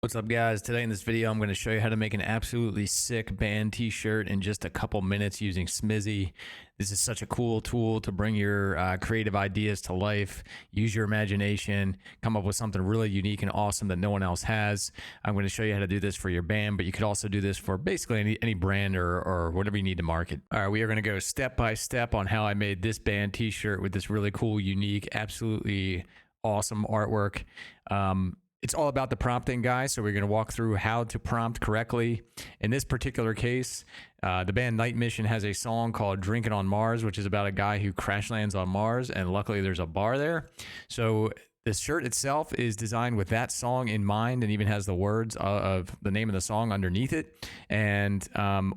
What's up, guys? Today in this video I'm going to show you how to make an absolutely sick band t-shirt in just a couple minutes using Smizzy. This is such a cool tool to bring your creative ideas to life, use your imagination, come up with something really unique and awesome that no one else has. I'm going to show you how to do this for your band, but you could also do this for basically any brand or whatever you need to market. All right, we are going to go step by step on how I made this band t-shirt with this really cool, unique, absolutely awesome artwork. It's all about the prompting, guys. So we're going to walk through how to prompt correctly. In this particular case, the band Night Mission has a song called Drinking on Mars, which is about a guy who crash lands on Mars. And luckily there's a bar there. So the shirt itself is designed with that song in mind and even has the words of the name of the song underneath it. And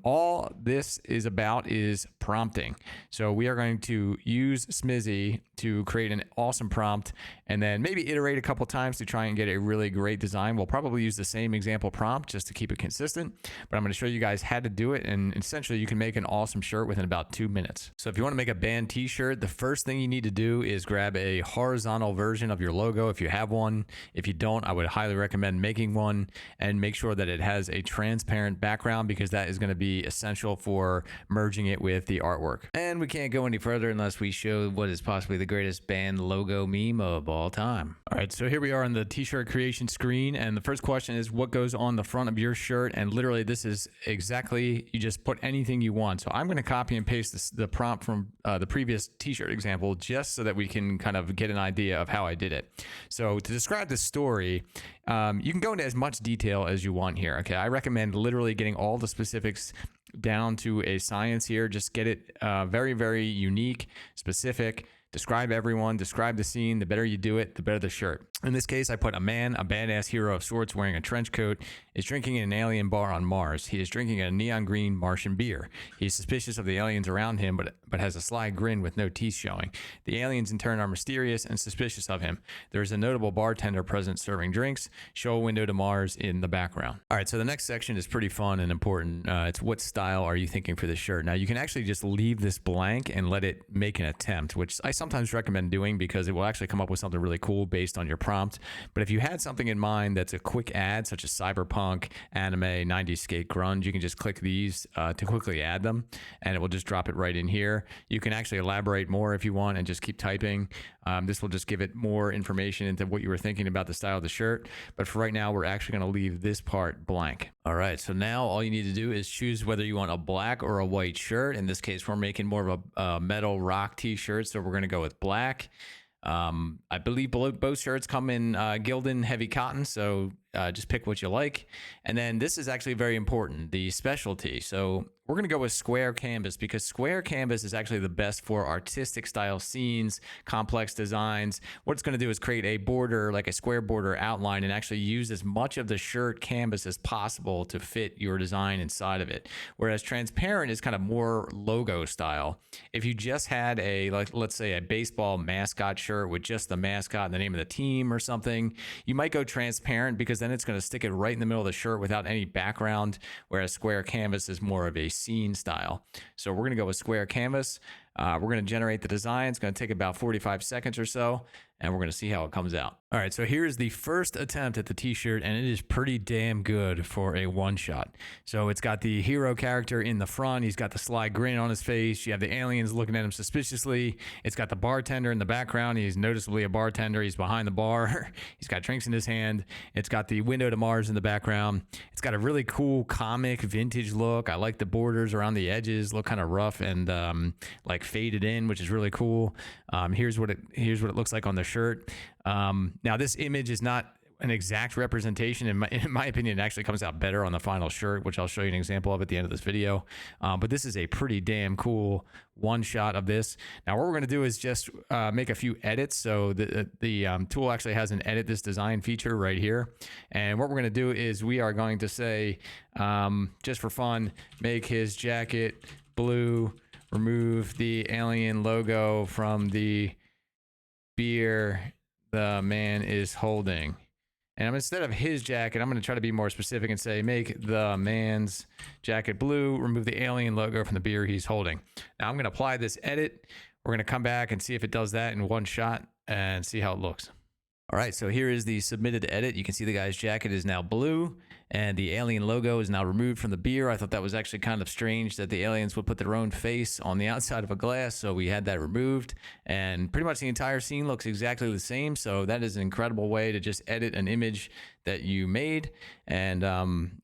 all this is about is prompting. So we are going to use Smizzy to create an awesome prompt and then maybe iterate a couple times to try and get a really great design. We'll probably use the same example prompt just to keep it consistent, but I'm going to show you guys how to do it. And essentially you can make an awesome shirt within about 2 minutes. So if you want to make a band t-shirt, the first thing you need to do is grab a horizontal version of your logo if you have one. If you don't, I would highly recommend making one and make sure that it has a transparent background because that is going to be essential for merging it with the artwork. And we can't go any further unless we show what is possibly the greatest band logo meme of all time. All right, so here we are on the t-shirt creation screen, and the first question is what goes on the front of your shirt. And literally this is exactly, you just put anything you want. So I'm going to copy and paste the prompt from the previous t-shirt example just so that we can kind of get an idea of how I did it. So to describe the story, you can go into as much detail as you want here. Okay, I recommend literally getting all the specifics down to a science here. Just get it very, very unique, specific. Describe everyone, describe the scene. The better you do it, the better the shirt. In this case, I put a man, a badass hero of sorts wearing a trench coat, is drinking in an alien bar on Mars. He is drinking a neon green Martian beer. He is suspicious of the aliens around him, but has a sly grin with no teeth showing. The aliens in turn are mysterious and suspicious of him. There is a notable bartender present serving drinks. Show a window to Mars in the background. All right, so the next section is pretty fun and important. It's what style are you thinking for this shirt? Now you can actually just leave this blank and let it make an attempt, which I sometimes recommend doing because it will actually come up with something really cool based on your prompt. But if you had something in mind that's a quick ad, such as cyberpunk, anime, 90s skate, grunge, you can just click these to quickly add them, and it will just drop it right in here. You can actually elaborate more if you want and just keep typing. This will just give it more information into what you were thinking about the style of the shirt. But for right now, we're actually going to leave this part blank. All right, so now all you need to do is choose whether you want a black or a white shirt. In this case, we're making more of a metal rock t-shirt, so we're going to go with black. I believe both shirts come in Gildan heavy cotton, so just pick what you like. And then this is actually very important, the specialty. So we're going to go with square canvas because square canvas is actually the best for artistic style scenes, complex designs. What it's going to do is create a border, like a square border outline, and actually use as much of the shirt canvas as possible to fit your design inside of it. Whereas transparent is kind of more logo style. If you just had a, like, let's say a baseball mascot shirt with just the mascot and the name of the team or something, you might go transparent because then it's going to stick it right in the middle of the shirt without any background, whereas square canvas is more of a scene style. So we're going to go with square canvas. We're going to generate the design. It's going to take about 45 seconds or so, and we're going to see how it comes out. All right, so here's the first attempt at the t-shirt, and it is pretty damn good for a one-shot. So it's got the hero character in the front. He's got the sly grin on his face. You have the aliens looking at him suspiciously. It's got the bartender in the background. He's noticeably a bartender. He's behind the bar. He's got drinks in his hand. It's got the window to Mars in the background. It's got a really cool comic vintage look. I like the borders around the edges, look kind of rough and like faded in, which is really cool. Here's what it looks like on the shirt. Now this image is not an exact representation. In my opinion, it actually comes out better on the final shirt, which I'll show you an example of at the end of this video. But this is a pretty damn cool one shot of this. Now what we're going to do is just make a few edits. So the tool actually has an edit this design feature right here. And what we're going to do is we are going to say, just for fun, make his jacket blue, remove the alien logo from the beer the man is holding. And instead of his jacket, I'm going to try to be more specific and say, make the man's jacket blue, remove the alien logo from the beer he's holding. Now I'm going to apply this edit. We're going to come back and see if it does that in one shot and see how it looks. All right, so here is the submitted edit. You can see the guy's jacket is now blue and the alien logo is now removed from the beer. I thought that was actually kind of strange that the aliens would put their own face on the outside of a glass, so we had that removed. And pretty much the entire scene looks exactly the same, so that is an incredible way to just edit an image that you made. And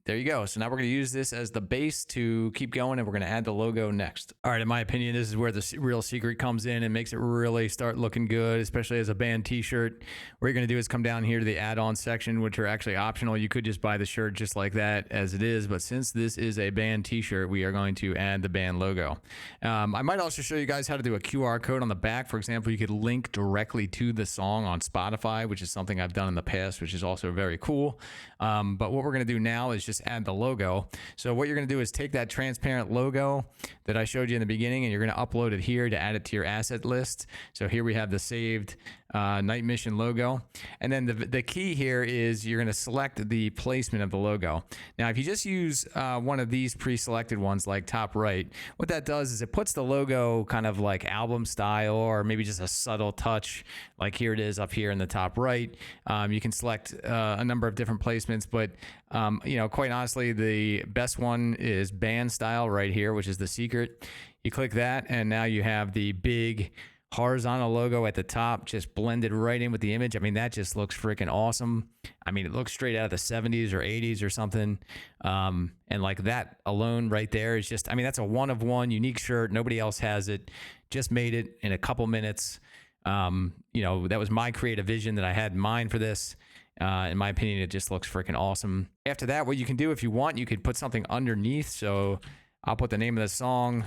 there you go. So now we're going to use this as the base to keep going, and we're going to add the logo next. All right, in my opinion, this is where the real secret comes in and makes it really start looking good, especially as a band t-shirt. What you're going to do is come down here to the add-on section, which are actually optional. You could just buy the shirt just like that as it is, but since this is a band t-shirt, we are going to add the band logo. I might also show you guys how to do a QR code on the back. For example, you could link directly to the song on Spotify, which is something I've done in the past, which is also very cool. But what we're going to do now is just add the logo. So what you're going to do is take that transparent logo that I showed you in the beginning, and you're going to upload it here to add it to your asset list. So here we have the saved Night Mission logo. And then the key here is you're going to select the placement of the logo. Now, if you just use one of these pre-selected ones like top right, what that does is it puts the logo kind of like album style, or maybe just a subtle touch, like here it is up here in the top right. You can select a number of different placements, but quite honestly, the best one is band style right here, which is the secret. You click that, and now you have the big horizontal logo at the top just blended right in with the image. I mean, that just looks freaking awesome. I mean, it looks straight out of the 70s or 80s or something. And like that alone right there is just, I mean, that's a one of one unique shirt. Nobody else has it. Just made it in a couple minutes. That was my creative vision that I had in mind for this. In my opinion, it just looks freaking awesome. After that, what you can do if you want, you could put something underneath. So I'll put the name of the song,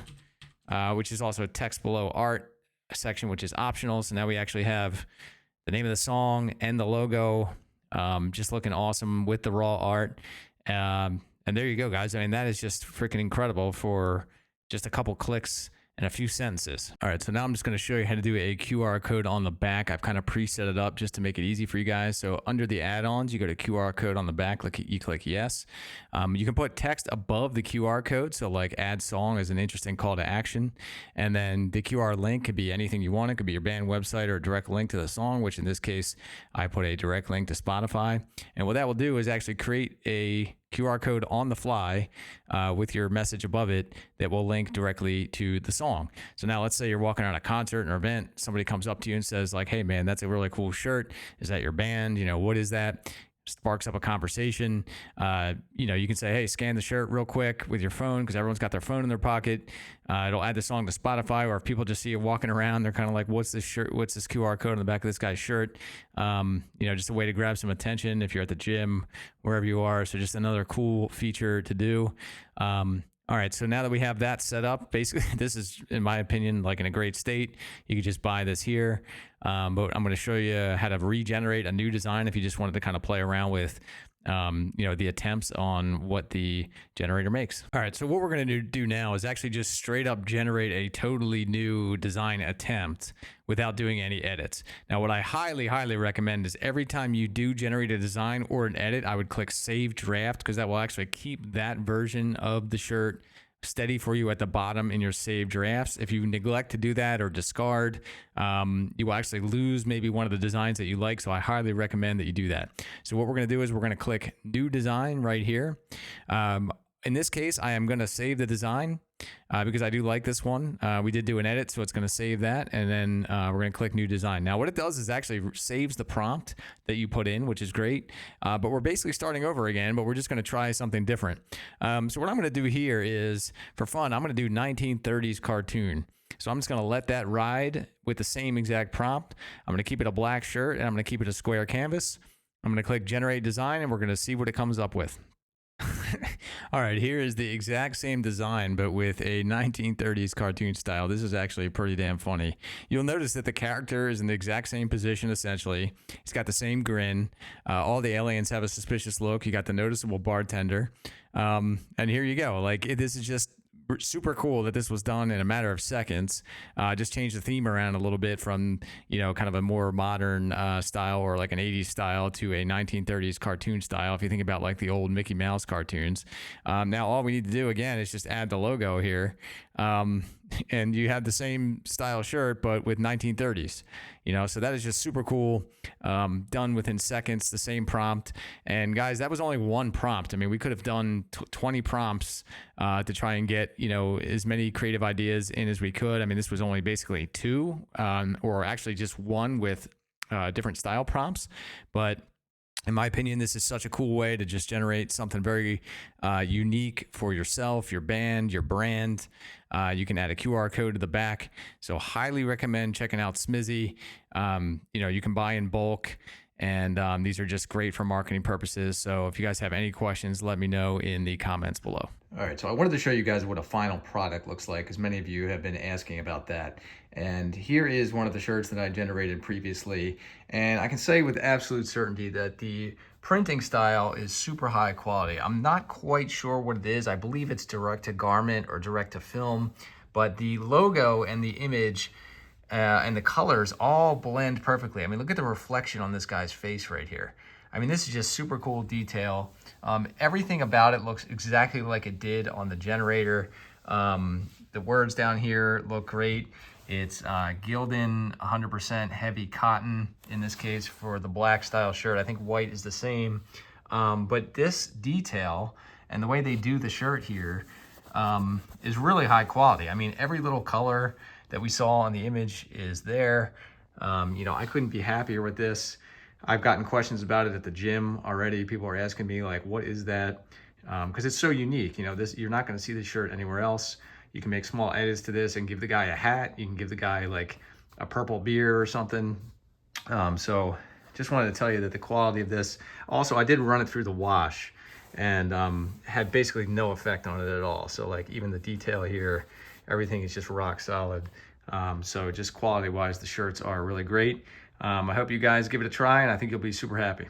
which is also text below art section, which is optional. So now we actually have the name of the song and the logo, just looking awesome with the raw art. And there you go, guys. I mean, that is just freaking incredible for just a couple clicks and a few sentences. All right, so now I'm just going to show you how to do a QR code on the back. I've kind of preset it up just to make it easy for you guys. So under the add-ons, you go to QR code on the back, you click yes. You can put text above the QR code, so like add song is an interesting call to action. And then the QR link could be anything you want. It could be your band website or a direct link to the song, which in this case, I put a direct link to Spotify. And what that will do is actually create a QR code on the fly with your message above it that will link directly to the song. So now let's say you're walking around a concert or event, somebody comes up to you and says like, hey man, that's a really cool shirt. Is that your band? What is that? Sparks up a conversation. You can say, hey, scan the shirt real quick with your phone, because everyone's got their phone in their pocket. It'll add the song to Spotify, or if people just see you walking around, they're kind of like, what's this shirt? What's this QR code on the back of this guy's shirt? Just a way to grab some attention if you're at the gym, wherever you are. So just another cool feature to do. All right, so now that we have that set up, basically this is, in my opinion, like in a great state. You could just buy this here, but I'm going to show you how to regenerate a new design if you just wanted to kind of play around with the attempts on what the generator makes. All right, so what we're going to do now is actually just straight up generate a totally new design attempt without doing any edits. Now, what I highly, highly recommend is every time you do generate a design or an edit, I would click Save Draft, because that will actually keep that version of the shirt steady for you at the bottom in your saved drafts. If you neglect to do that or discard, you will actually lose maybe one of the designs that you like. So I highly recommend that you do that. So what we're going to do is we're going to click New Design right here. In this case, I am going to save the design because I do like this one. We did do an edit, so it's going to save that. And then we're going to click New Design. Now, what it does is actually saves the prompt that you put in, which is great. But we're basically starting over again, but we're just going to try something different. So what I'm going to do here is, for fun, I'm going to do 1930s cartoon. So I'm just going to let that ride with the same exact prompt. I'm going to keep it a black shirt, and I'm going to keep it a square canvas. I'm going to click Generate Design, and we're going to see what it comes up with. All right, here is the exact same design, but with a 1930s cartoon style. This is actually pretty damn funny. You'll notice that the character is in the exact same position, essentially. He's got the same grin. All the aliens have a suspicious look. You got the noticeable bartender. And here you go. Like, this is just super cool that this was done in a matter of seconds. Just change the theme around a little bit from, kind of a more modern style, or like an 80s style, to a 1930s cartoon style, if you think about like the old Mickey Mouse cartoons. Now all we need to do again is just add the logo here. and you have the same style shirt, but with 1930s, you know, so that is just super cool. Done within seconds, the same prompt. And guys, that was only one prompt. I mean, we could have done 20 prompts to try and get, you know, as many creative ideas in as we could. I mean, this was only basically two, or actually just one with different style prompts. But in my opinion, this is such a cool way to just generate something very unique for yourself, your band, your brand. You can add a QR code to the back. So highly recommend checking out Smizzy. You know, you can buy in bulk, and these are just great for marketing purposes. So if you guys have any questions, let me know in the comments below. All right, so I wanted to show you guys what a final product looks like, because many of you have been asking about that. And here is one of the shirts that I generated previously. And I can say with absolute certainty that the printing style is super high quality. I'm not quite sure what it is. I believe it's direct to garment or direct to film, but the logo and the image and the colors all blend perfectly. I mean, look at the reflection on this guy's face right here. I mean, this is just super cool detail. Everything about it looks exactly like it did on the generator. The words down here look great. It's Gildan 100% heavy cotton in this case for the black style shirt. I think white is the same. But this detail and the way they do the shirt here is really high quality. I mean, every little color that we saw on the image is there. You know, I couldn't be happier with this. I've gotten questions about it at the gym already. People are asking me like, what is that? Because it's so unique. You know, this, you're not going to see this shirt anywhere else. You can make small edits to this and give the guy a hat. You can give the guy like a purple beer or something. So just wanted to tell you that the quality of this, also I did run it through the wash and had basically no effect on it at all. So like even the detail here, everything is just rock solid. So just quality wise, the shirts are really great. I hope you guys give it a try, and I think you'll be super happy.